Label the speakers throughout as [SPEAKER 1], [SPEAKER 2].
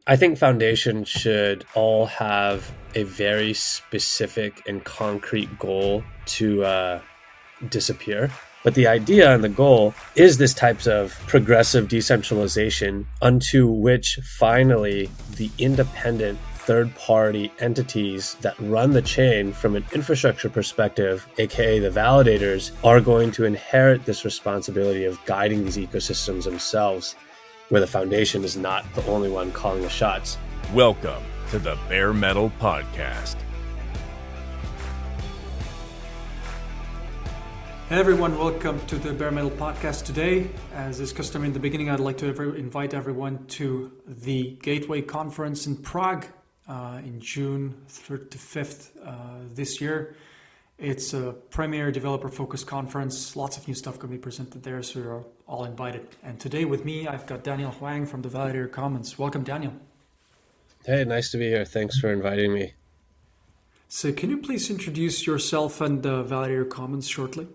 [SPEAKER 1] I think foundations should all have a very specific and concrete goal to disappear. But the idea and the goal is this types of progressive decentralization unto which finally the independent third-party entities that run the chain from an infrastructure perspective, aka the validators, are going to inherit this responsibility of guiding these ecosystems themselves, where the foundation is not the only one calling the shots.
[SPEAKER 2] Welcome to the Bare Metal Podcast.
[SPEAKER 3] Hey everyone, welcome to the Bare Metal Podcast today. As is customary in the beginning, I'd like to invite everyone to the Gateway Conference in Prague in June 3rd to 5th this year. It's a premier developer-focused conference. Lots of new stuff going to be presented there, so you're all invited. And today with me, I've got Daniel Hwang from the Validator Commons. Welcome, Daniel.
[SPEAKER 1] Hey, nice to be here. Thanks for inviting me.
[SPEAKER 3] So can you please introduce yourself and the Validator Commons shortly?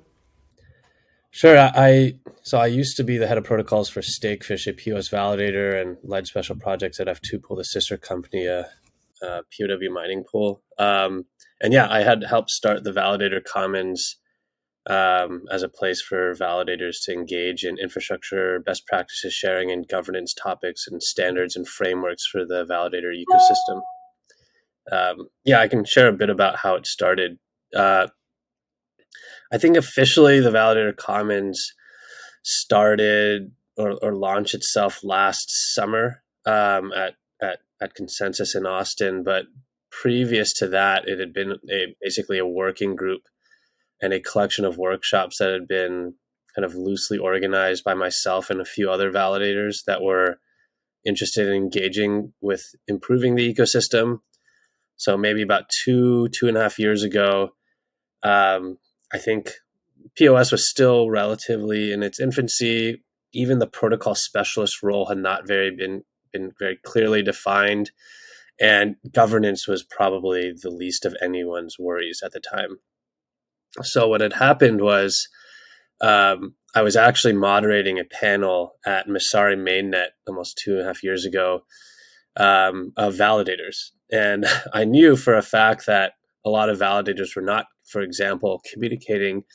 [SPEAKER 1] Sure. I used to be the head of protocols for Stakefish, a POS validator, and led special projects at F2Pool, the sister company, POW mining pool. And yeah, I had helped start the Validator Commons as a place for validators to engage in infrastructure, best practices sharing, and governance topics and standards and frameworks for the validator ecosystem. I can share a bit about how it started. I think officially the Validator Commons started or launched itself last summer at Consensus in Austin, but previous to that, it had been basically a working group and a collection of workshops that had been kind of loosely organized by myself and a few other validators that were interested in engaging with improving the ecosystem. So maybe about two and a half years ago, I think POS was still relatively in its infancy. Even the protocol specialist role had not been very clearly defined, and governance was probably the least of anyone's worries at the time. So what had happened was I was actually moderating a panel at Masari Mainnet almost 2.5 years ago of validators. And I knew for a fact that a lot of validators were not, for example, communicating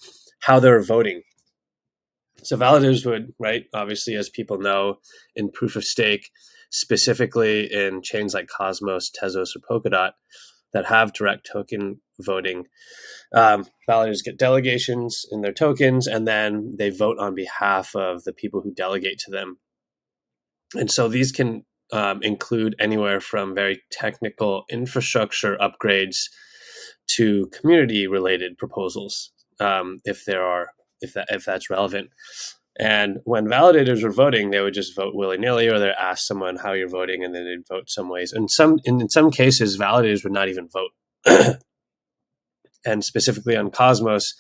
[SPEAKER 1] how they were voting. So validators would, right, obviously, as people know, in proof of stake, specifically in chains like Cosmos, Tezos, or Polkadot that have direct token voting, validators get delegations in their tokens, and then they vote on behalf of the people who delegate to them. And so these can include anywhere from very technical infrastructure upgrades to community-related proposals, if that's relevant. And when validators were voting, they would just vote willy-nilly, or they'd ask someone how you're voting, and then they'd vote some ways. And in some cases, validators would not even vote. And specifically on Cosmos,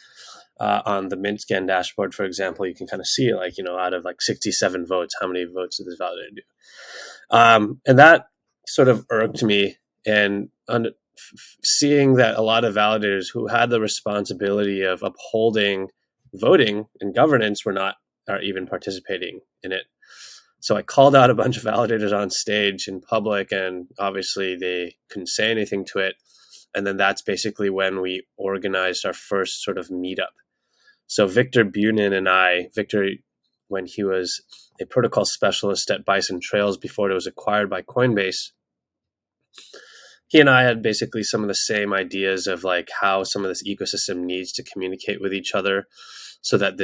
[SPEAKER 1] on the Mintscan dashboard, for example, you can kind of see, out of 67 votes, how many votes did this validator do? And that sort of irked me, and seeing that a lot of validators who had the responsibility of upholding voting and governance are even participating in it. So I called out a bunch of validators on stage in public, and obviously they couldn't say anything to it. And then that's basically when we organized our first sort of meetup. So Victor Bunin and Victor, when he was a protocol specialist at Bison Trails before it was acquired by Coinbase, he and I had basically some of the same ideas of how some of this ecosystem needs to communicate with each other so that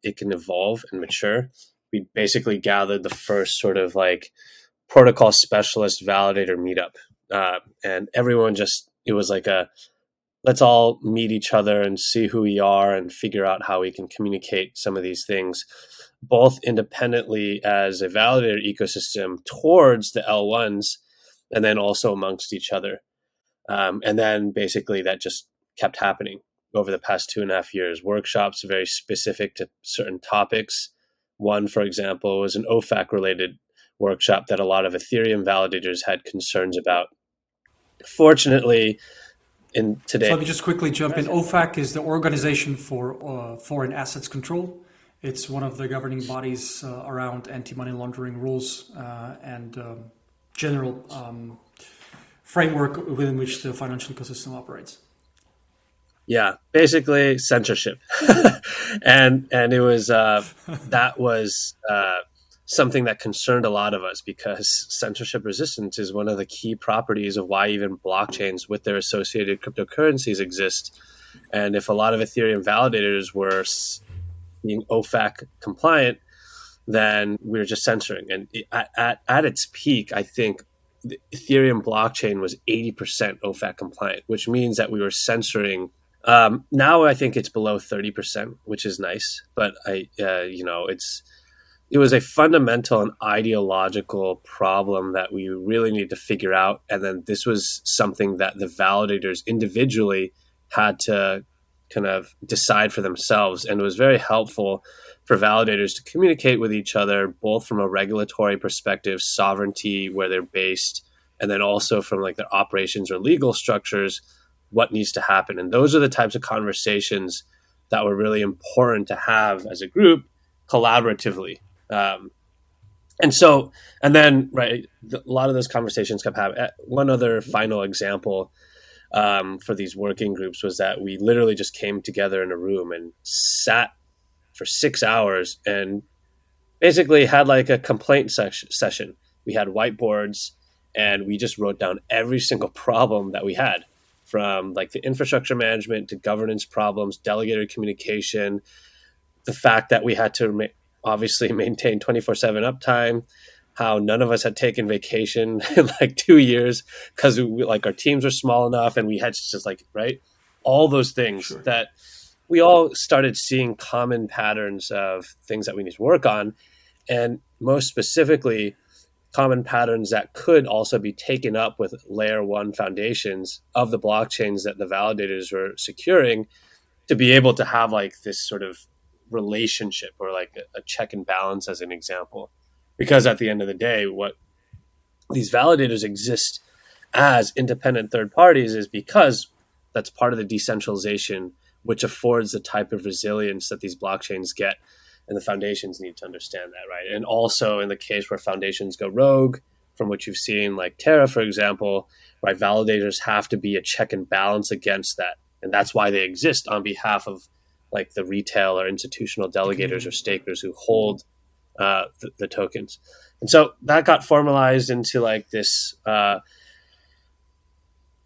[SPEAKER 1] it can evolve and mature. We basically gathered the first sort of protocol specialist validator meetup. And everyone it was let's all meet each other and see who we are and figure out how we can communicate some of these things, both independently as a validator ecosystem towards the L1s, and then also amongst each other. And then basically that just kept happening over the past 2.5 years. Workshops very specific to certain topics. One, for example, was an OFAC-related workshop that a lot of Ethereum validators had concerns about. Fortunately, today...
[SPEAKER 3] So let me just quickly jump in. OFAC is the Organization for Foreign Assets Control. It's one of the governing bodies around anti-money laundering rules and general framework within which the financial ecosystem operates.
[SPEAKER 1] Yeah, basically censorship, and it was that was something that concerned a lot of us because censorship resistance is one of the key properties of why even blockchains with their associated cryptocurrencies exist. And if a lot of Ethereum validators were being OFAC compliant, then we're just censoring. And at its peak, I think the Ethereum blockchain was 80% OFAC compliant, which means that we were censoring. Now I think it's below 30%, which is nice. But it was a fundamental and ideological problem that we really need to figure out. And then this was something that the validators individually had to kind of decide for themselves. And it was very helpful for validators to communicate with each other, both from a regulatory perspective, sovereignty, where they're based, and then also from like their operations or legal structures, what needs to happen. And those are the types of conversations that were really important to have as a group collaboratively. And then, right, a lot of those conversations kept happening. One other final example for these working groups was that we literally just came together in a room and sat for 6 hours and basically had like a complaint session. We had whiteboards and we just wrote down every single problem that we had, from like the infrastructure management to governance problems, delegated communication, the fact that we had to obviously maintain 24/7 uptime, how none of us had taken vacation in like 2 years because like our teams were small enough, and we had just like, right, all those things. Sure. That we all started seeing common patterns of things that we need to work on, and most specifically common patterns that could also be taken up with layer one foundations of the blockchains that the validators were securing, to be able to have like this sort of relationship or like a check and balance, as an example. Because at the end of the day, what these validators exist as independent third parties is because that's part of the decentralization, which affords the type of resilience that these blockchains get. And the foundations need to understand that, right? And also in the case where foundations go rogue, from what you've seen, like Terra, for example, right, validators have to be a check and balance against that. And that's why they exist on behalf of like the retail or institutional delegators or stakers who hold the tokens. And so that got formalized into like this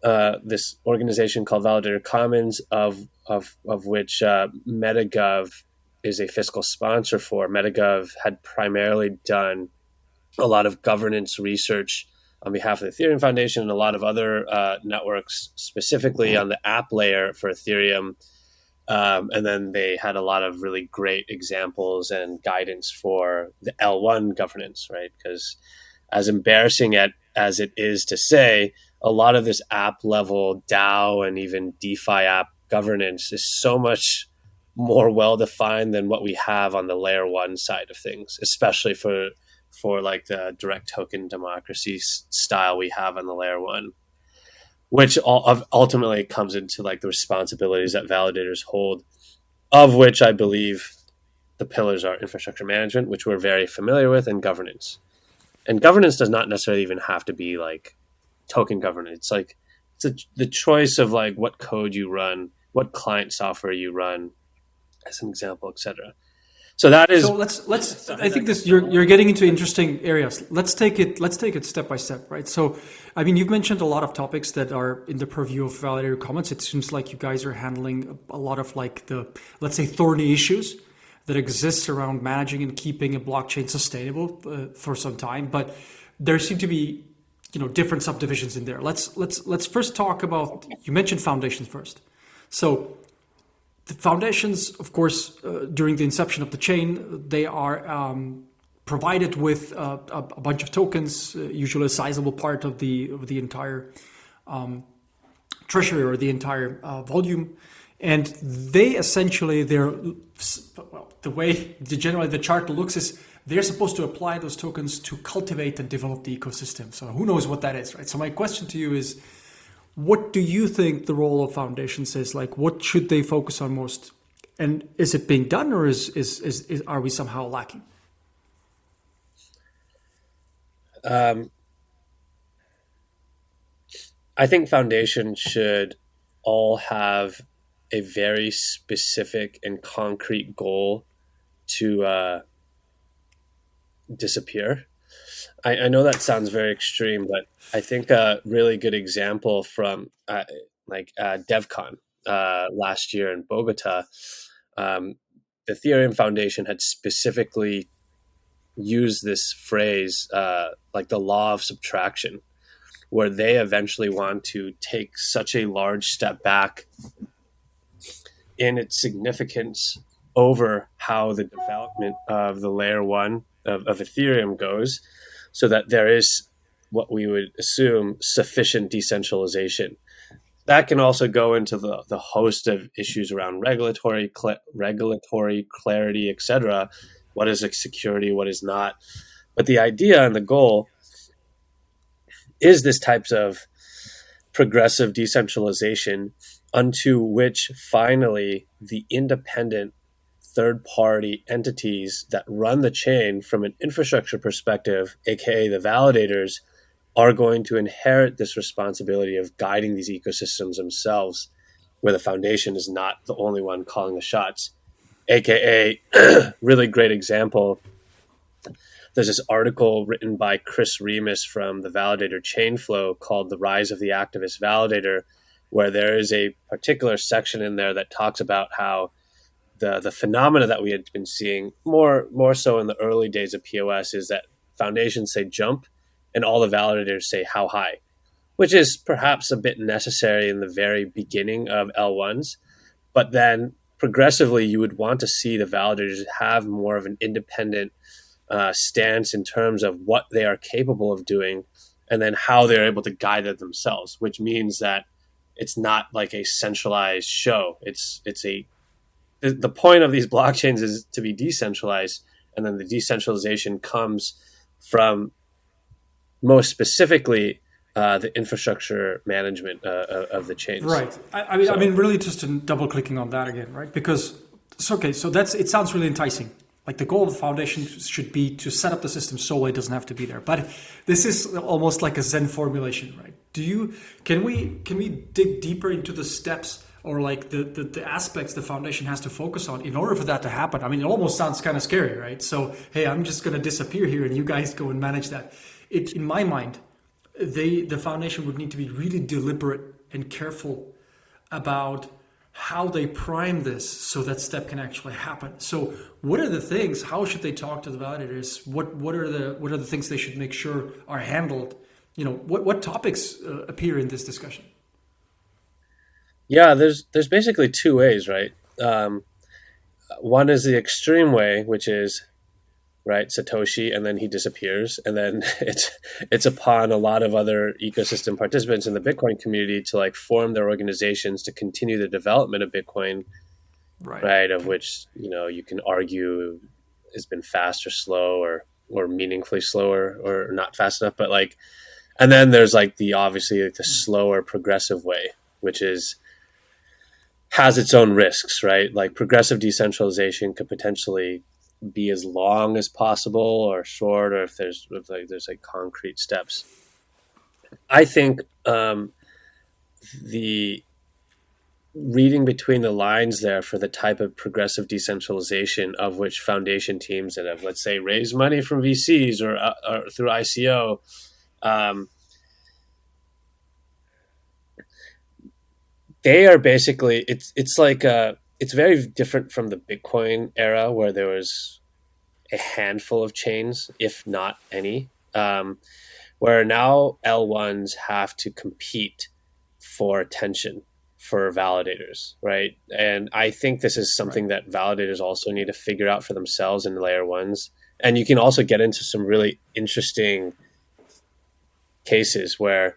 [SPEAKER 1] this organization called Validator Commons, of which MetaGov is a fiscal sponsor for. MetaGov had primarily done a lot of governance research on behalf of the Ethereum Foundation and a lot of other networks, specifically on the app layer for Ethereum. And then they had a lot of really great examples and guidance for the L1 governance, right? Because as embarrassing as it is to say, a lot of this app level DAO and even DeFi app governance is so much more well-defined than what we have on the layer one side of things, especially for like the direct token democracy style we have on the layer one, which ultimately comes into like the responsibilities that validators hold, of which I believe the pillars are infrastructure management, which we're very familiar with, and governance. And governance does not necessarily even have to be like token governance. It's like the choice of like what code you run, what client software you run, as an example, etc. So that is.
[SPEAKER 3] So let's. I think this you're getting into interesting areas. Let's take it step by step, right? So, I mean, you've mentioned a lot of topics that are in the purview of Validator Commons. It seems like you guys are handling a lot of like the, let's say, thorny issues that exist around managing and keeping a blockchain sustainable for some time. But there seem to be, different subdivisions in there. Let's first talk about. You mentioned foundations first, so. The foundations, of course, during the inception of the chain, they are provided with a bunch of tokens, usually a sizable part of the entire treasury or the entire volume, and they essentially the way generally the chart looks is they're supposed to apply those tokens to cultivate and develop the ecosystem. So who knows what that is, right? So my question to you is, what do you think the role of foundations is? Like, what should they focus on most? And is it being done, or are we somehow lacking?
[SPEAKER 1] I think foundations should all have a very specific and concrete goal to disappear. I know that sounds very extreme, but I think a really good example from DevCon last year in Bogota, um, the Ethereum Foundation had specifically used this phrase, like the law of subtraction, where they eventually want to take such a large step back in its significance over how the development of the layer one of Ethereum goes, so that there is what we would assume sufficient decentralization. That can also go into the host of issues around regulatory clarity, etc. What is a security? What is not? But the idea and the goal is this types of progressive decentralization unto which finally the independent third-party entities that run the chain from an infrastructure perspective, aka the validators, are going to inherit this responsibility of guiding these ecosystems themselves, where the foundation is not the only one calling the shots. AKA, really great example. There's this article written by Chris Remus from the Validator Chainflow called The Rise of the Activist Validator, where there is a particular section in there that talks about how the phenomena that we had been seeing more so in the early days of POS is that foundations say jump and all the validators say how high, which is perhaps a bit necessary in the very beginning of L1s. But then progressively, you would want to see the validators have more of an independent stance in terms of what they are capable of doing and then how they're able to guide it themselves, which means that it's not like a centralized show. The point of these blockchains is to be decentralized, and then the decentralization comes from most specifically the infrastructure management of the chains.
[SPEAKER 3] Right. I mean, really, just double clicking on that again, right? Because so that's it. Sounds really enticing. Like the goal of the foundation should be to set up the system so it doesn't have to be there. But this is almost like a Zen formulation, right? Can we dig deeper into the steps or like the aspects the foundation has to focus on in order for that to happen? I mean, it almost sounds kind of scary, right? So, hey, I'm just going to disappear here and you guys go and manage that. In my mind, the foundation would need to be really deliberate and careful about how they prime this so that step can actually happen. So what are the things, how should they talk to the validators? What are the things they should make sure are handled? You know, what topics appear in this discussion?
[SPEAKER 1] Yeah, there's basically two ways, right? One is the extreme way, which is right Satoshi, and then he disappears, and then it's upon a lot of other ecosystem participants in the Bitcoin community to like form their organizations to continue the development of Bitcoin, right? Of which you can argue has been fast or slow or meaningfully slower or not fast enough, but like, and then there's like the obviously like the slower progressive way, which has its own risks, right? Like progressive decentralization could potentially be as long as possible or short, or if there's concrete steps. I think the reading between the lines there for the type of progressive decentralization of which foundation teams that have, let's say, raised money from VCs or through ICO, they are basically it's very different from the Bitcoin era where there was a handful of chains, if not any, where now L1s have to compete for attention for validators, right? And I think this is something that validators also need to figure out for themselves in layer ones. And you can also get into some really interesting cases where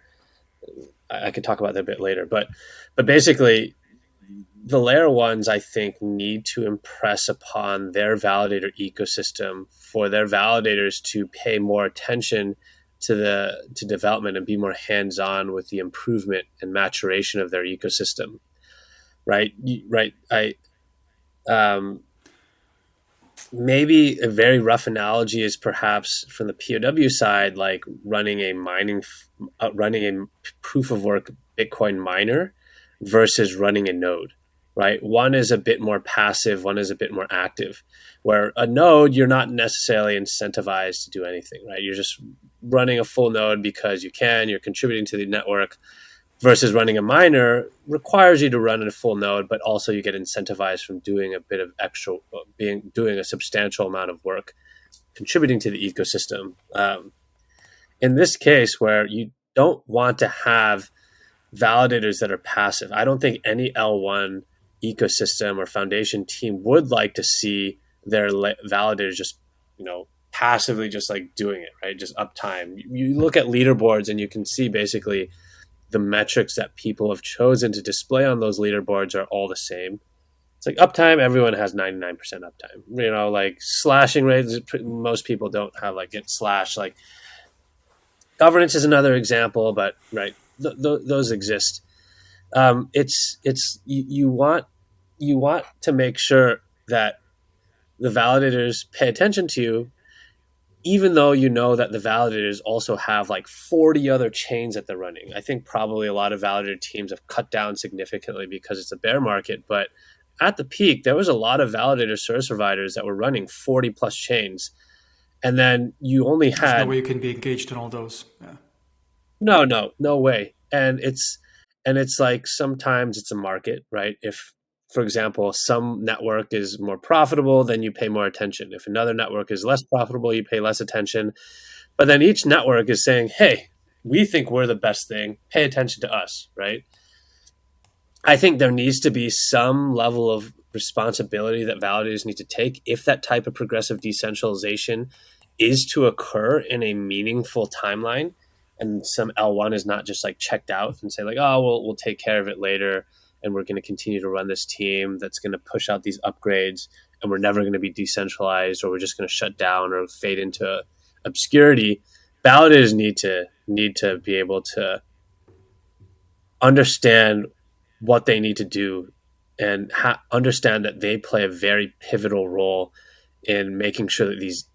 [SPEAKER 1] I could talk about that a bit later, but basically the layer ones, I think, need to impress upon their validator ecosystem for their validators to pay more attention to development and be more hands-on with the improvement and maturation of their ecosystem. Right. maybe a very rough analogy is perhaps from the POW side, like running a proof of work Bitcoin miner versus running a node, right? One is a bit more passive, one is a bit more active. Where a node, you're not necessarily incentivized to do anything, right? You're just running a full node because you can, you're contributing to the network, versus running a miner requires you to run a full node, but also you get incentivized from doing a bit of extra, doing a substantial amount of work, contributing to the ecosystem. In this case, where you don't want to have validators that are passive, I don't think any L1 ecosystem or foundation team would like to see their validators just, passively just like doing it, right? Just uptime. You look at leaderboards and you can see basically the metrics that people have chosen to display on those leaderboards are all the same. It's like uptime, everyone has 99% uptime. Like slashing rates, most people don't have like get slashed. Like governance is another example, but right, those exist. You want to make sure that the validators pay attention to you, even though you know that the validators also have like 40 other chains that they're running. I think probably a lot of validator teams have cut down significantly because it's a bear market. But at the peak, there was a lot of validator service providers that were running 40 plus chains. And then you only
[SPEAKER 3] There's
[SPEAKER 1] had...
[SPEAKER 3] no way you can be engaged in all those. Yeah.
[SPEAKER 1] No way. And it's like sometimes it's a market, right? If, for example, some network is more profitable, then you pay more attention. If another network is less profitable, you pay less attention. But then each network is saying, hey, we think we're the best thing. Pay attention to us, right? I think there needs to be some level of responsibility that validators need to take if that type of progressive decentralization is to occur in a meaningful timeline. And some L1 is not just like checked out and say like, oh, we'll take care of it later. And we're going to continue to run this team that's going to push out these upgrades, and we're never going to be decentralized, or we're just going to shut down or fade into obscurity. Validators need to be able to understand what they need to do and understand that they play a very pivotal role in making sure that these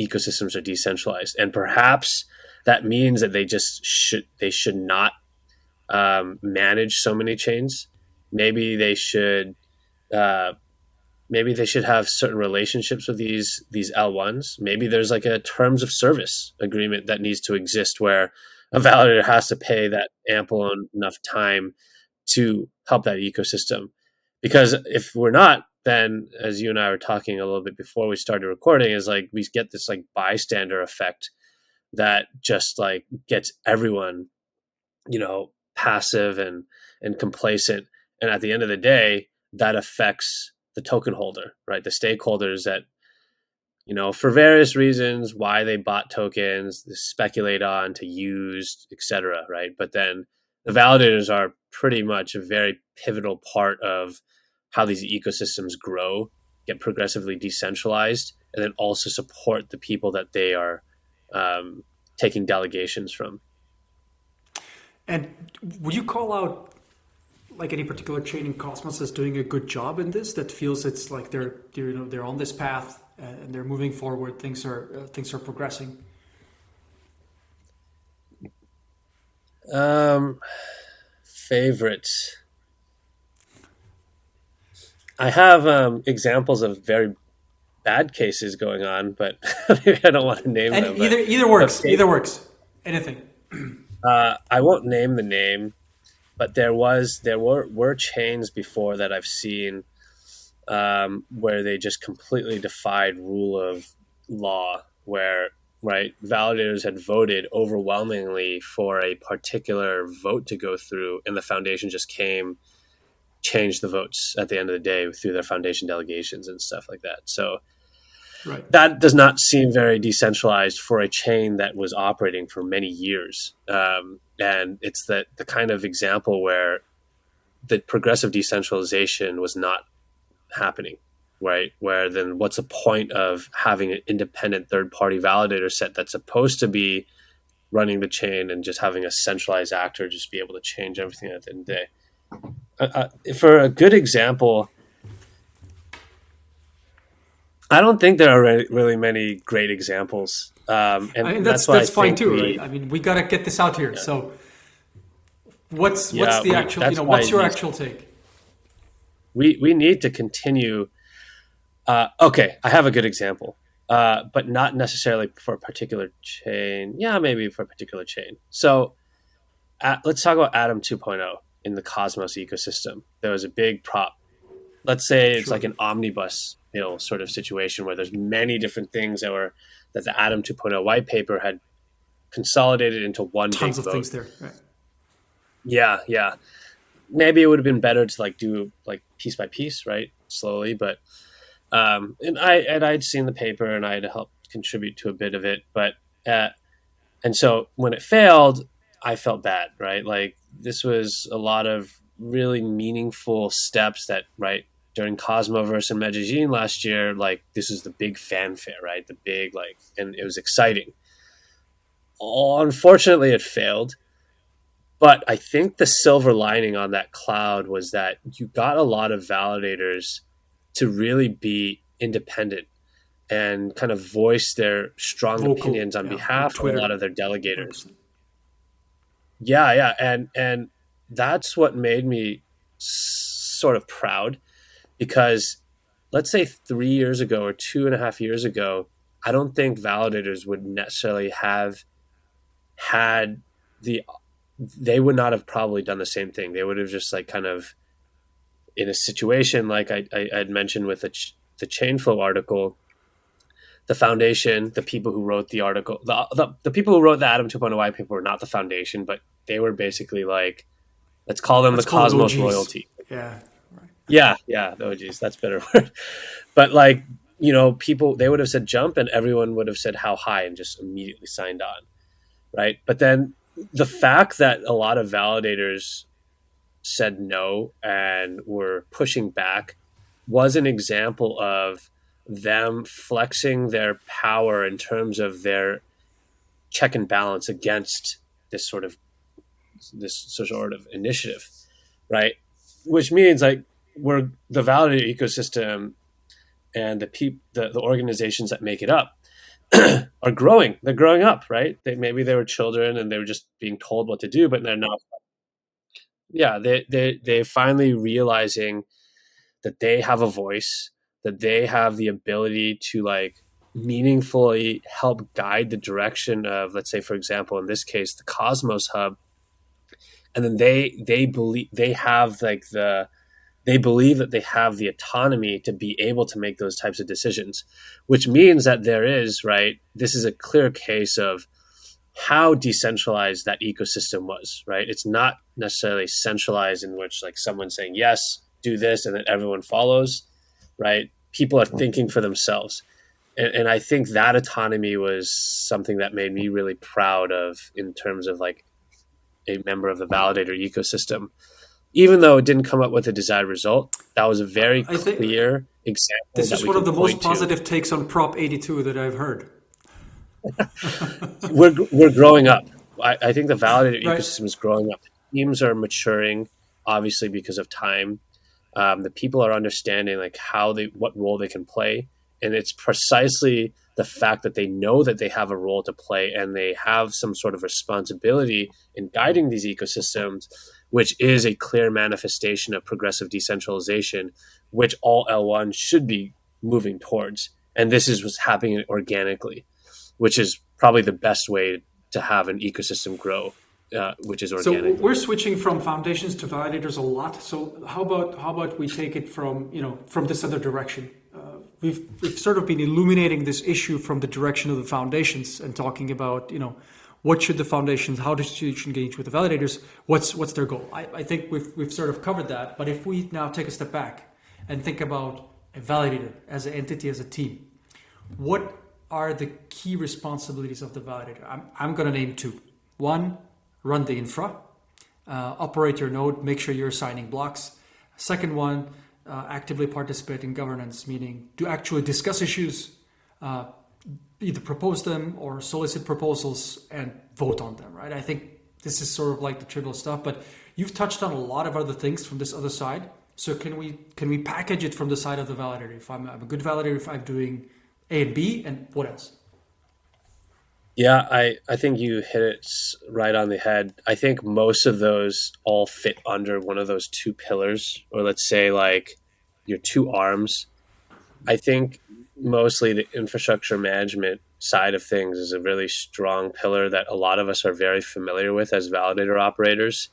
[SPEAKER 1] ecosystems are decentralized. And perhaps that means that they should not manage so many chains. Maybe they should have certain relationships with these L1s. Maybe there's like a terms of service agreement that needs to exist where a validator has to pay that ample enough time to help that ecosystem. Because if we're not, then as you and I were talking a little bit before we started recording, is like we get this like bystander effect that just like gets everyone, passive and complacent. And at the end of the day, that affects the token holder, right? The stakeholders that, for various reasons, why they bought tokens, they speculate on to use, etc., right? But then the validators are pretty much a very pivotal part of how these ecosystems grow, get progressively decentralized, and then also support the people that they are taking delegations from.
[SPEAKER 3] And would you call out like any particular chain in Cosmos that's doing a good job in this, that feels it's like they're on this path and they're moving forward, things are progressing?
[SPEAKER 1] Favorites. I have examples of very bad cases going on, but maybe I don't want to name them.
[SPEAKER 3] Either works. Either works. Anything.
[SPEAKER 1] I won't name the name, but there were chains before that I've seen where they just completely defied rule of law, where validators had voted overwhelmingly for a particular vote to go through, and the foundation just changed the votes at the end of the day through their foundation delegations and stuff like that. So that does not seem very decentralized for a chain that was operating for many years. And it's the kind of example where the progressive decentralization was not happening, right? Where then what's the point of having an independent third-party validator set that's supposed to be running the chain and just having a centralized actor just be able to change everything at the end of the day? For a good example, I don't think there are really many great examples,
[SPEAKER 3] I
[SPEAKER 1] and
[SPEAKER 3] mean,
[SPEAKER 1] that's why I
[SPEAKER 3] that's fine
[SPEAKER 1] think
[SPEAKER 3] too, right? I mean, we got to get this out here. So what's
[SPEAKER 1] yeah,
[SPEAKER 3] the actual,
[SPEAKER 1] that's
[SPEAKER 3] what's
[SPEAKER 1] why
[SPEAKER 3] your actual take?
[SPEAKER 1] we need to continue. Okay, I have a good example, but not necessarily for a particular chain. Yeah, maybe for a particular chain. So let's talk about Atom 2.0 in the Cosmos ecosystem. There was a big prop. Let's say it's
[SPEAKER 3] Sure.
[SPEAKER 1] like an omnibus bill sort of situation where there's many different things that the Atom 2.0 white paper had consolidated into one
[SPEAKER 3] Tons
[SPEAKER 1] big
[SPEAKER 3] of
[SPEAKER 1] vote.
[SPEAKER 3] things there. Right.
[SPEAKER 1] Yeah, yeah. Maybe it would have been better to like do like piece by piece, right? Slowly, but I'd seen the paper and I had helped contribute to a bit of it, but uh, and so when it failed, I felt bad, right? Like this was a lot of really meaningful steps that, right, during Cosmoverse and Medellin last year, like this is the big fanfare, right? The big like, and it was exciting. Unfortunately, it failed. But I think the silver lining on that cloud was that you got a lot of validators to really be independent and kind of voice their strong
[SPEAKER 3] Vocal.
[SPEAKER 1] opinions on
[SPEAKER 3] Yeah. On
[SPEAKER 1] behalf of a lot
[SPEAKER 3] Twitter.
[SPEAKER 1] of their delegators.
[SPEAKER 3] 100%.
[SPEAKER 1] Yeah, yeah, and that's what made me sort of proud because let's say 3 years ago or 2.5 years ago, I don't think validators would necessarily have had the they would not have probably done the same thing. They would have just like kind of in a situation like I had mentioned with the chain flow article, the foundation, the people who wrote the article, the people who wrote the Atom 2.0 white paper were not the foundation, but they were basically like, let's call them the
[SPEAKER 3] Let's call it
[SPEAKER 1] Cosmos
[SPEAKER 3] OGs.
[SPEAKER 1] royalty.
[SPEAKER 3] Yeah. Right.
[SPEAKER 1] Yeah, yeah. Oh, geez, that's a better word. But like, people, they would have said jump and everyone would have said how high and just immediately signed on. Right. But then the fact that a lot of validators said no and were pushing back was an example of them flexing their power in terms of their check and balance against this sort of initiative, right? Which means like we're the validator ecosystem and the organizations that make it up are growing. They're growing up, right? Maybe they were children and they were just being told what to do, but they're not. Yeah, they're finally realizing that they have a voice, that they have the ability to like meaningfully help guide the direction of, let's say, for example, in this case, the Cosmos Hub, and then they believe they believe that they have the autonomy to be able to make those types of decisions, which means that there is, right, this is a clear case of how decentralized that ecosystem was, right? It's not necessarily centralized in which like someone saying, yes, do this, and then everyone follows, right? People are thinking for themselves. And I think that autonomy was something that made me really proud of in terms of like a member of the validator ecosystem. Even though it didn't come up with a desired result, that was a very
[SPEAKER 3] I think
[SPEAKER 1] clear example
[SPEAKER 3] this
[SPEAKER 1] that
[SPEAKER 3] is
[SPEAKER 1] we
[SPEAKER 3] one of
[SPEAKER 1] could
[SPEAKER 3] the most
[SPEAKER 1] point to.
[SPEAKER 3] positive takes on Prop 82 that I've heard.
[SPEAKER 1] We're growing up. I think the validator
[SPEAKER 3] Right.
[SPEAKER 1] ecosystem is growing up. Teams are maturing, obviously because of time. The people are understanding like what role they can play, and it's precisely the fact that they know that they have a role to play and they have some sort of responsibility in guiding these ecosystems, which is a clear manifestation of progressive decentralization, which all L1 should be moving towards. And this is what's happening organically, which is probably the best way to have an ecosystem grow, which is
[SPEAKER 3] So
[SPEAKER 1] organically.
[SPEAKER 3] we're switching from foundations to validators a lot. So how about we take it from from this other direction? We've sort of been illuminating this issue from the direction of the foundations and talking about what should the foundations, how does you engage with the validators, what's their goal? I think we've sort of covered that. But if we now take a step back and think about a validator as an entity, as a team, what are the key responsibilities of the validator? I'm going to name two. One, run the infra, operate your node, make sure you're assigning blocks. Second one, actively participate in governance, meaning to actually discuss issues, either propose them or solicit proposals and vote on them, right? I think this is sort of like the trivial stuff, but you've touched on a lot of other things from this other side. So can we package it from the side of the validator? If I'm a good validator, if I'm doing A and B, and what else?
[SPEAKER 1] Yeah, I think you hit it right on the head. I think most of those all fit under one of those two pillars, or let's say like your two arms. I think mostly the infrastructure management side of things is a really strong pillar that a lot of us are very familiar with as validator operators.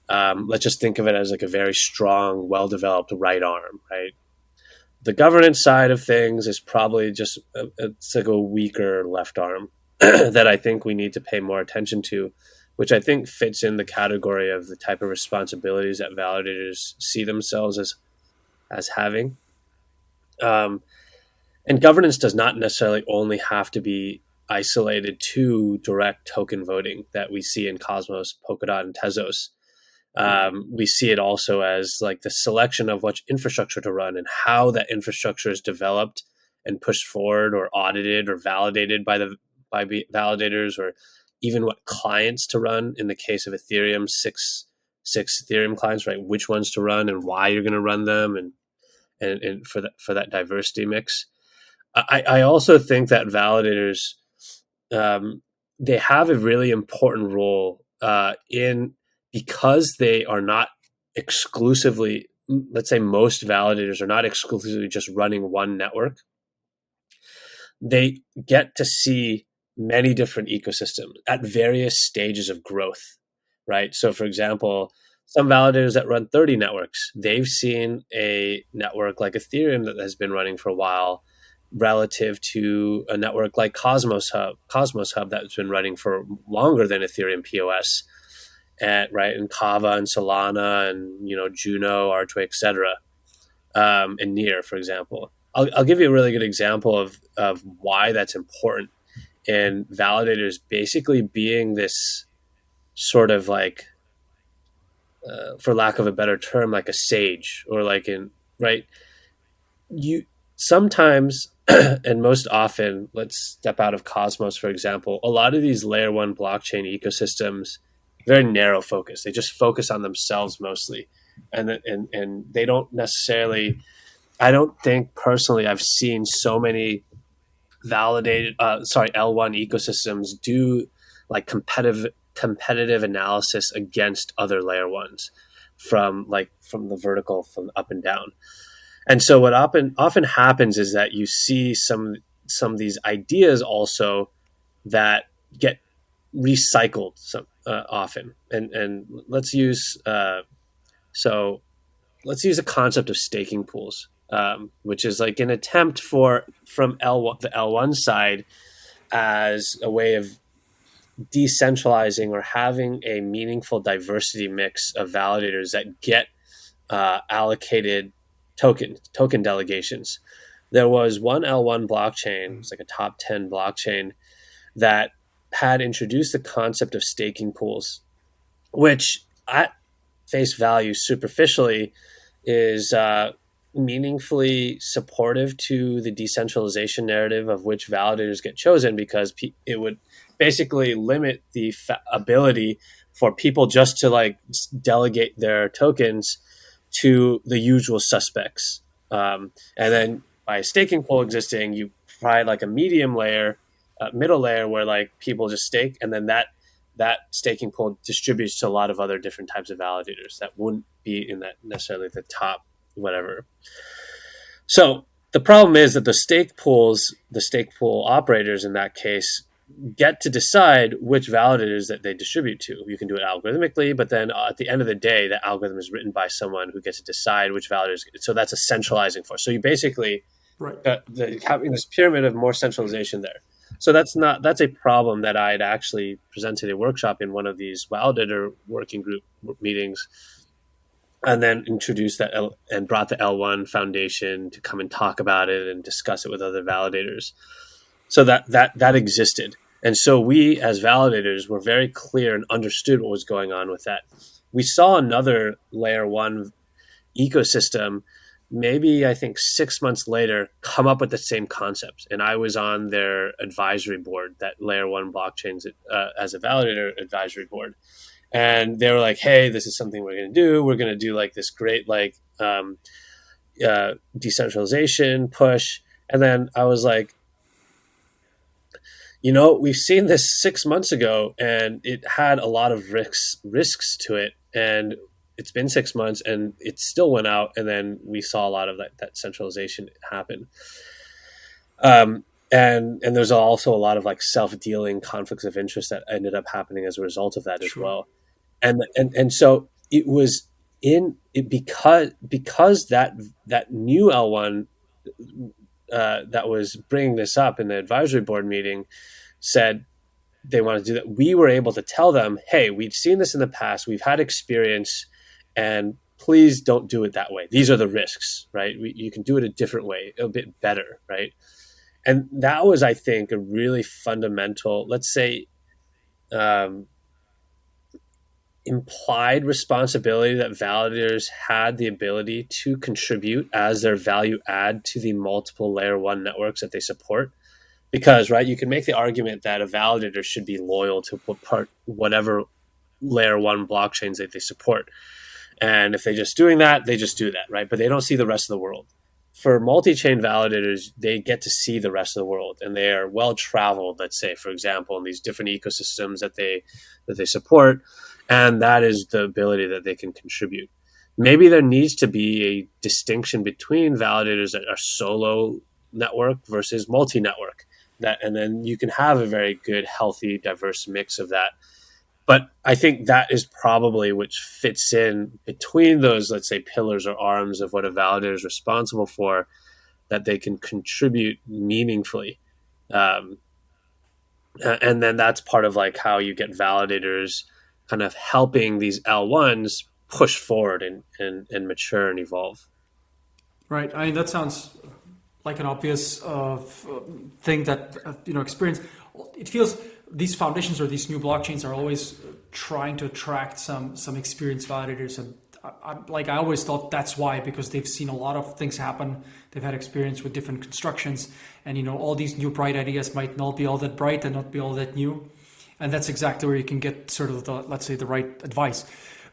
[SPEAKER 1] Let's just think of it as like a very strong, well developed right arm, right? The governance side of things is probably just it's like a weaker left arm that I think we need to pay more attention to, which I think fits in the category of the type of responsibilities that validators see themselves as having. Um, and governance does not necessarily only have to be isolated to direct token voting that we see in Cosmos, Polkadot, and Tezos. We see it also as like the selection of which infrastructure to run and how that infrastructure is developed and pushed forward or audited or validated by validators, or even what clients to run. In the case of Ethereum, six Ethereum clients, right? Which ones to run and why you're going to run them, and for that diversity mix. I also think that validators, they have a really important role in, because they are not exclusively, let's say most validators are not exclusively just running one network. They get to see many different ecosystems at various stages of growth, right? So, for example, some validators that run 30 networks, they've seen a network like Ethereum that has been running for a while relative to a network like Cosmos Hub that's been running for longer than Ethereum POS, and Kava and Solana and Juno, Archway, etc., and Near, for example. I'll give you a really good example of why that's important, and validators basically being this sort of like, for lack of a better term, like a sage, or like in right. You sometimes and most often, let's step out of Cosmos, for example. A lot of these layer one blockchain ecosystems, very narrow focus. They just focus on themselves mostly, and they don't necessarily. I don't think personally I've seen so many L1 ecosystems do like competitive analysis against other layer ones, from the vertical, from up and down. And so what often happens is that you see some of these ideas also that get recycled often. And let's use a concept of staking pools, which is like an attempt from the L1 side as a way of decentralizing or having a meaningful diversity mix of validators that get allocated token delegations. There was one L1 blockchain, it's like a top 10 blockchain, that had introduced the concept of staking pools, which at face value, superficially, is meaningfully supportive to the decentralization narrative of which validators get chosen, because it would basically limit the ability for people just to like delegate their tokens to the usual suspects. And then by staking pool existing, you provide like a medium layer, middle layer, where like people just stake, and then that staking pool distributes to a lot of other different types of validators that wouldn't be in that necessarily the top whatever. So the problem is that the stake pool operators in that case get to decide which validators that they distribute to. You can do it algorithmically, but then at the end of the day, the algorithm is written by someone who gets to decide which validators. So that's a centralizing force. So you basically having this pyramid of more centralization there. So that's a problem that I had actually presented a workshop in one of these validator working group meetings, and then introduced that and brought the L1 Foundation to come and talk about it and discuss it with other validators. So that existed. And so we as validators were very clear and understood what was going on with that. We saw another layer one ecosystem, maybe I think 6 months later, come up with the same concepts. And I was on their advisory board, that layer one blockchains as a validator advisory board. And they were like, hey, this is something we're going to do. We're going to do like this great decentralization push. And then I was like, we've seen this 6 months ago, and it had a lot of risks to it. And it's been 6 months, and it still went out. And then we saw a lot of that centralization happen. And there's also a lot of like self-dealing conflicts of interest that ended up happening as a result of that as well. And so it was because that new L1 that was bringing this up in the advisory board meeting said they want to do that. We were able to tell them, hey, we've seen this in the past. We've had experience, and please don't do it that way. These are the risks, right? You can do it a different way, a bit better, right? And that was, I think, a really fundamental, let's say, implied responsibility that validators had the ability to contribute as their value add to the multiple layer one networks that they support. Because, right, you can make the argument that a validator should be loyal to whatever layer one blockchains that they support. And if they're just doing that, they just do that, right? But they don't see the rest of the world. For multi-chain validators, they get to see the rest of the world, and they are well-traveled, let's say, for example, in these different ecosystems that they support, and that is the ability that they can contribute. Maybe there needs to be a distinction between validators that are solo network versus multi-network, and then you can have a very good, healthy, diverse mix of that. But I think that is probably which fits in between those, let's say, pillars or arms of what a validator is responsible for, that they can contribute meaningfully. And then that's part of like how you get validators kind of helping these L1s push forward and mature and evolve.
[SPEAKER 3] Right. I mean, that sounds like an obvious thing that, experience. It feels these foundations or these new blockchains are always trying to attract some experienced validators. And I always thought that's why, because they've seen a lot of things happen. They've had experience with different constructions, and, all these new bright ideas might not be all that bright and not be all that new. And that's exactly where you can get sort of the right advice.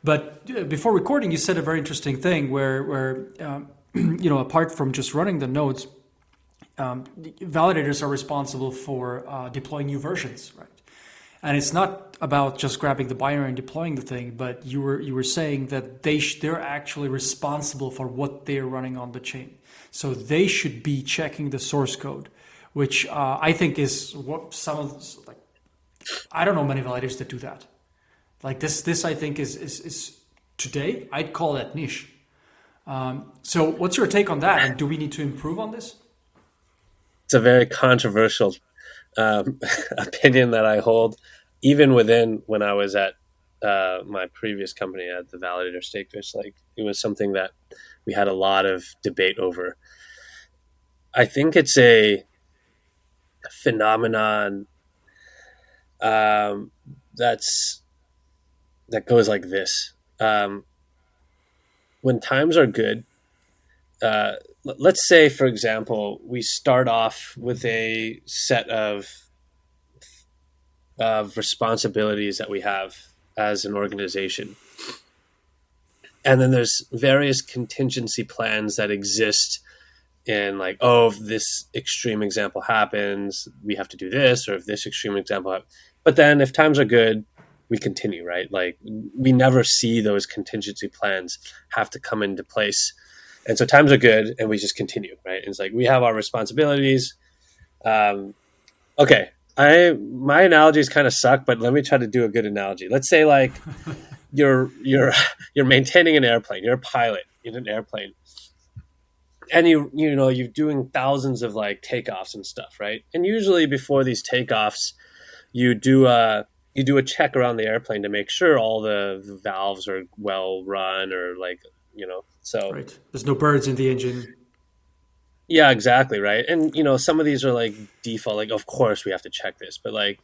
[SPEAKER 3] But before recording, you said a very interesting thing where apart from just running the nodes, validators are responsible for deploying new versions, right? And it's not about just grabbing the binary and deploying the thing, but you were saying that they're actually responsible for what they're running on the chain. So they should be checking the source code, which I think is what some of I don't know many validators that do that. Like this I think is today I'd call that niche. So what's your take on that? And do we need to improve on this?
[SPEAKER 1] It's a very controversial opinion that I hold, even within when I was at my previous company at the Validator Stakefish. Like, it was something that we had a lot of debate over. I think it's a phenomenon that goes like this. When times are good, let's say, for example, we start off with a set of responsibilities that we have as an organization. And then there's various contingency plans that exist in, like, oh, if this extreme example happens, we have to do this, or if this extreme example happens. But then if times are good, we continue, right? Like, we never see those contingency plans have to come into place. And so times are good and we just continue, right? And it's like, we have our responsibilities. Okay. My analogies kind of suck, but let me try to do a good analogy. Let's say, like, you're maintaining an airplane. You're a pilot in an airplane, and you're doing thousands of like takeoffs and stuff, right? And usually before these takeoffs, you do a check around the airplane to make sure all the valves are well run, or like, so
[SPEAKER 3] right. There's no birds in the engine.
[SPEAKER 1] Yeah, exactly, right. And some of these are like default, like, of course we have to check this, but like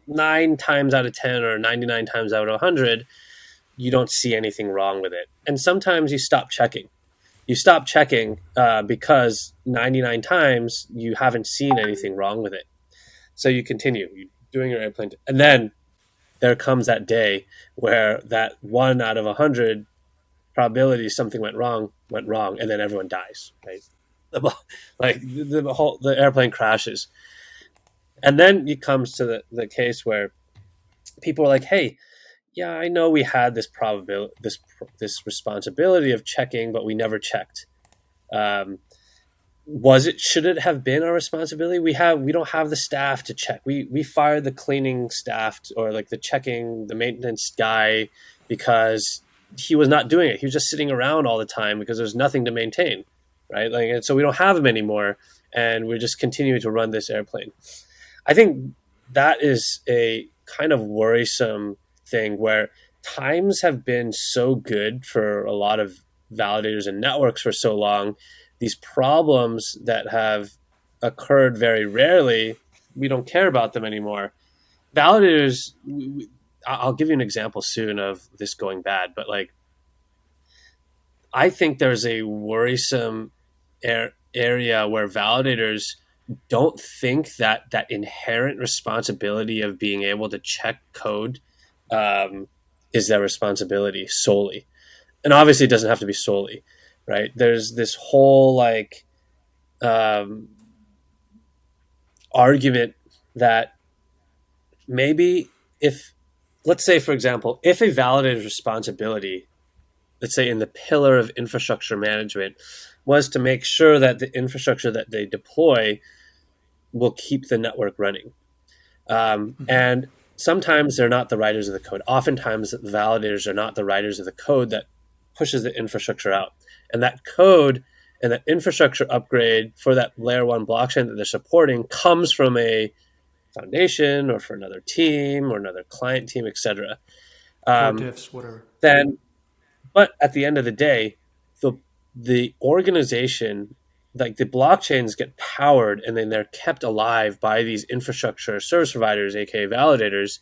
[SPEAKER 1] 9 times out of 10 or 99 times out of 100, you don't see anything wrong with it. And sometimes you stop checking. Because 99 times you haven't seen anything wrong with it. So you continue doing your airplane, and then there comes that day where that 1 out of 100 probability something went wrong, and then everyone dies, right? Like the airplane crashes. And then it comes to the case where people are like, hey, yeah, I know we had this probability, this responsibility of checking, but we never checked. Um, should it have been our responsibility? We don't have the staff to check. We fired the cleaning staff or like the maintenance guy because he was not doing it. He was just sitting around all the time because there's nothing to maintain, right? Like, and so we don't have him anymore, and we're just continuing to run this airplane. I think that is a kind of worrisome thing where times have been so good for a lot of validators and networks for so long. These problems that have occurred very rarely, we don't care about them anymore. Validators, I'll give you an example soon of this going bad, but like, I think there's a worrisome area where validators don't think that inherent responsibility of being able to check code is their responsibility solely. And obviously it doesn't have to be solely, right? There's this whole like argument that maybe if, let's say, for example, if a validator's responsibility, let's say in the pillar of infrastructure management, was to make sure that the infrastructure that they deploy will keep the network running. And sometimes they're not the writers of the code. Oftentimes the validators are not the writers of the code that pushes the infrastructure out. And that code and that infrastructure upgrade for that layer one blockchain that they're supporting comes from a foundation or for another team or another client team, etc.
[SPEAKER 3] Diffs, whatever.
[SPEAKER 1] But at the end of the day, the organization, like the blockchains get powered and then they're kept alive by these infrastructure service providers, aka validators.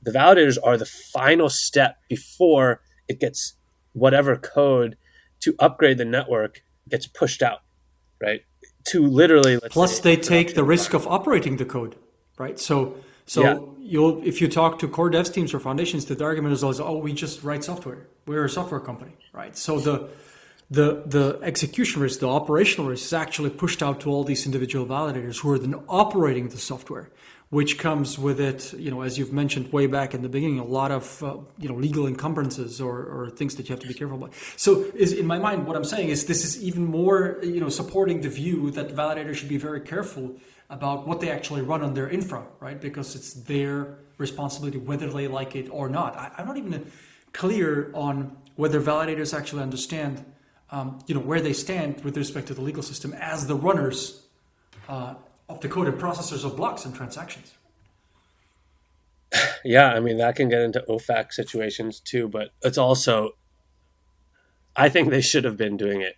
[SPEAKER 1] The validators are the final step before it gets whatever code to upgrade the network gets pushed out, right? To literally,
[SPEAKER 3] plus they take the risk of operating the code, right? So if you talk to core devs teams or foundations, the argument is always, oh, we just write software. We're a software company, right? So the execution risk, the operational risk is actually pushed out to all these individual validators who are then operating the software, which comes with it, as you've mentioned way back in the beginning, a lot of legal encumbrances or things that you have to be careful about. So in my mind, what I'm saying is this is even more supporting the view that validators should be very careful about what they actually run on their infra, right? Because it's their responsibility whether they like it or not. I'm not even clear on whether validators actually understand where they stand with respect to the legal system as the runners of the code and processors of blocks and transactions.
[SPEAKER 1] Yeah, I mean, that can get into OFAC situations too, but it's also, I think they should have been doing it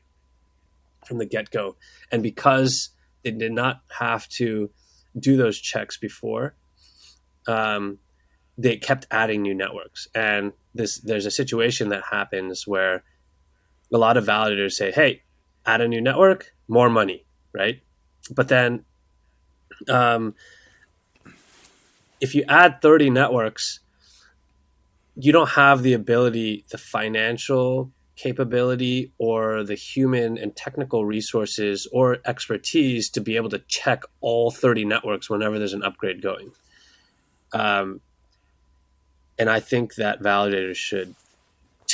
[SPEAKER 1] from the get-go. And because they did not have to do those checks before, they kept adding new networks. And there's a situation that happens where a lot of validators say, hey, add a new network, more money, right? But then if you add 30 networks, you don't have the ability, the financial capability or the human and technical resources or expertise to be able to check all 30 networks whenever there's an upgrade going. And I think that validators should,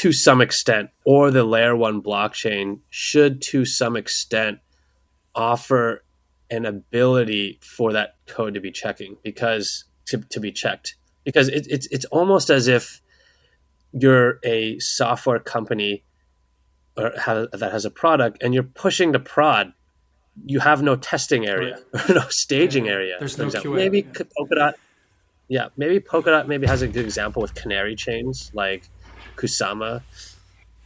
[SPEAKER 1] to some extent, or the layer one blockchain should, to some extent, offer an ability for that code to be checking to be checked, because it's almost as if you're a software company that has a product and you're pushing to prod. You have no testing area or no staging area.
[SPEAKER 3] There's no QA.
[SPEAKER 1] Maybe Polkadot. Yeah, maybe Polkadot maybe has a good example with canary chains like Kusama.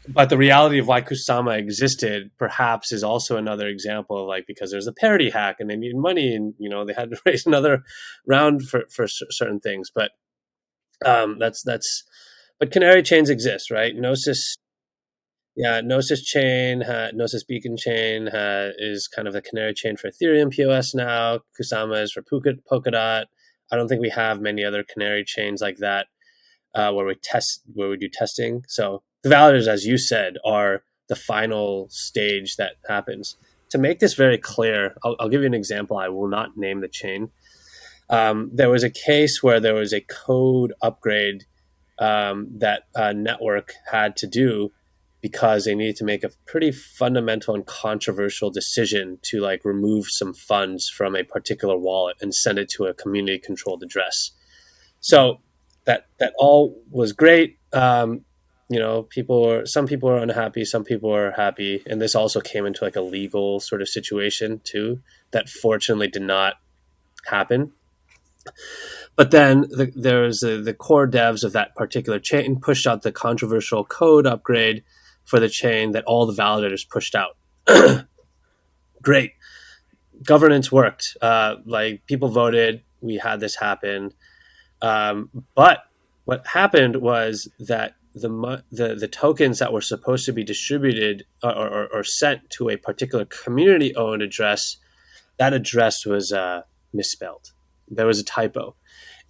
[SPEAKER 1] But the reality of why Kusama existed perhaps is also another example of like, because there's a parity hack and they needed money and, they had to raise another round for certain things. But but canary chains exist, right? Gnosis chain, Gnosis beacon chain is kind of the canary chain for Ethereum POS now. Kusama is for Polkadot. I don't think we have many other canary chains like that. where we do testing. So the validators, as you said, are the final stage that happens. To make this very clear, I'll give you an example. I will not name the chain. There was a case where there was a code upgrade that a network had to do because they needed to make a pretty fundamental and controversial decision to like remove some funds from a particular wallet and send it to a community controlled address. So that all was great. Some people were unhappy, some people were happy, and this also came into like a legal sort of situation too that fortunately did not happen. But then there's the core devs of that particular chain pushed out the controversial code upgrade for the chain that all the validators pushed out. Great. Governance worked. Like people voted. We had this happen. But what happened was that the tokens that were supposed to be distributed or sent to a particular community-owned address, that address was misspelled. There was a typo.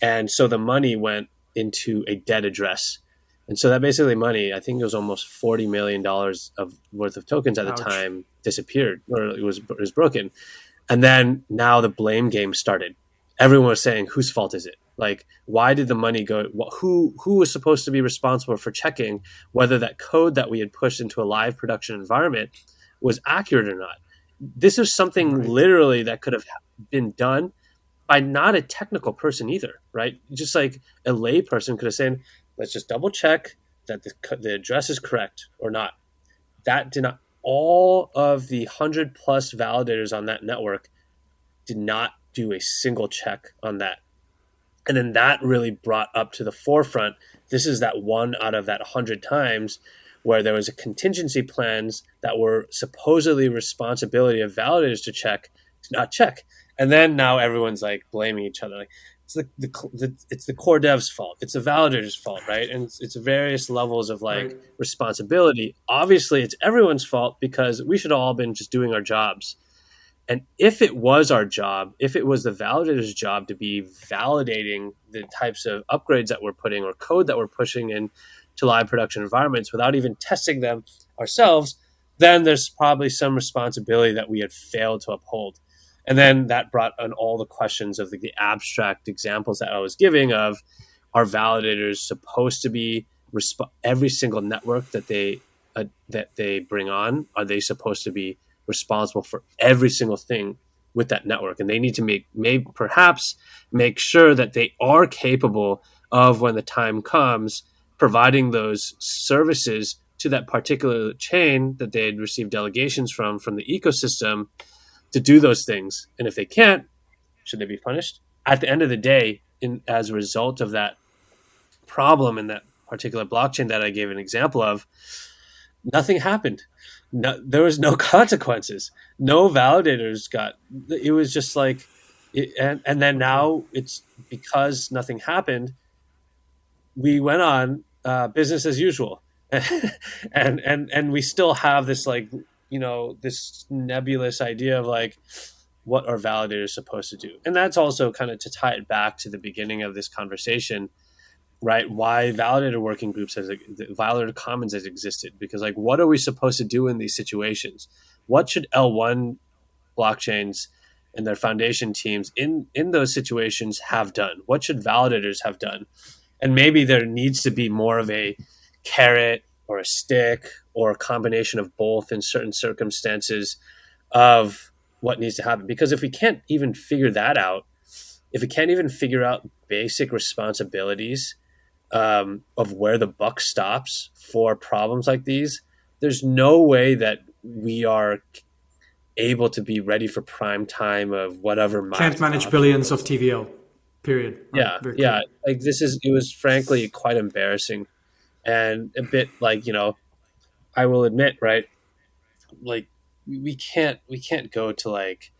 [SPEAKER 1] And so the money went into a dead address. And so that basically money, I think it was almost $40 million worth of tokens at the time, disappeared, or it was broken. And then now the blame game started. Everyone was saying, whose fault is it? Like, why did the money go? Who was supposed to be responsible for checking whether that code that we had pushed into a live production environment was accurate or not? This is something literally that could have been done by not a technical person either, right? Just like a lay person could have said, let's just double check that the address is correct or not. That did not. All of the 100+ validators on that network did not do a single check on that. And then that really brought up to the forefront. This is that one out of that 100 times where there was a contingency plans that were supposedly responsibility of validators to check, to not check. And then now everyone's like blaming each other. Like it's the core dev's fault. It's the validator's fault, right? And it's various levels of like responsibility. Obviously, it's everyone's fault because we should have all been just doing our jobs. And if it was our job, if it was the validator's job to be validating the types of upgrades that we're putting or code that we're pushing in to live production environments without even testing them ourselves, then there's probably some responsibility that we had failed to uphold. And then that brought on all the questions of the abstract examples that I was giving of, are validators supposed to be every single network that they bring on, are they supposed to be responsible for every single thing with that network? And they need to perhaps make sure that they are capable of, when the time comes, providing those services to that particular chain that they had received delegations from the ecosystem to do those things. And if they can't, should they be punished? At the end of the day, as a result of that problem in that particular blockchain that I gave an example of, nothing happened. No, there was no consequences. No validators it was just like, and then now it's because nothing happened, we went on business as usual. and we still have this like, this nebulous idea of like, what are validators supposed to do? And that's also kind of to tie it back to the beginning of this conversation, right? Why validator working groups validator commons has existed, because like, what are we supposed to do in these situations? What should L1 blockchains and their foundation teams in those situations have done? What should validators have done? And maybe there needs to be more of a carrot or a stick or a combination of both in certain circumstances of what needs to happen. Because if we can't even figure that out, if we can't even figure out basic responsibilities of where the buck stops for problems like these, there's no way that we are able to be ready for prime time of whatever.
[SPEAKER 3] Can't manage billions of TVL, period.
[SPEAKER 1] Yeah. Yeah. Like it was frankly quite embarrassing and a bit like, I will admit, right? Like we can't go to like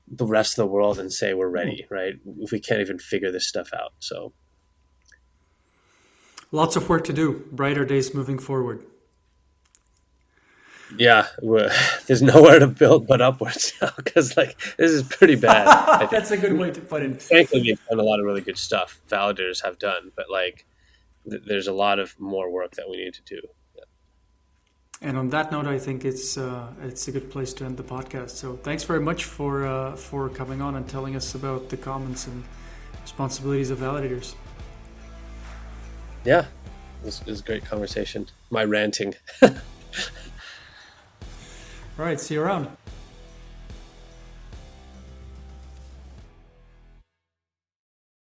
[SPEAKER 1] the rest of the world and say we're ready, right? If we can't even figure this stuff out. So
[SPEAKER 3] lots of work to do. Brighter days moving forward.
[SPEAKER 1] Yeah, there's nowhere to build but upwards now, because like this is pretty bad.
[SPEAKER 3] That's a good way to put it.
[SPEAKER 1] Frankly, we've done a lot of really good stuff. Validators have done, but like there's a lot of more work that we need to do.
[SPEAKER 3] And on that note, I think it's a good place to end the podcast. So thanks very much for coming on and telling us about the commons and responsibilities of validators.
[SPEAKER 1] Yeah, it was a great conversation. My ranting.
[SPEAKER 3] All right, see you around.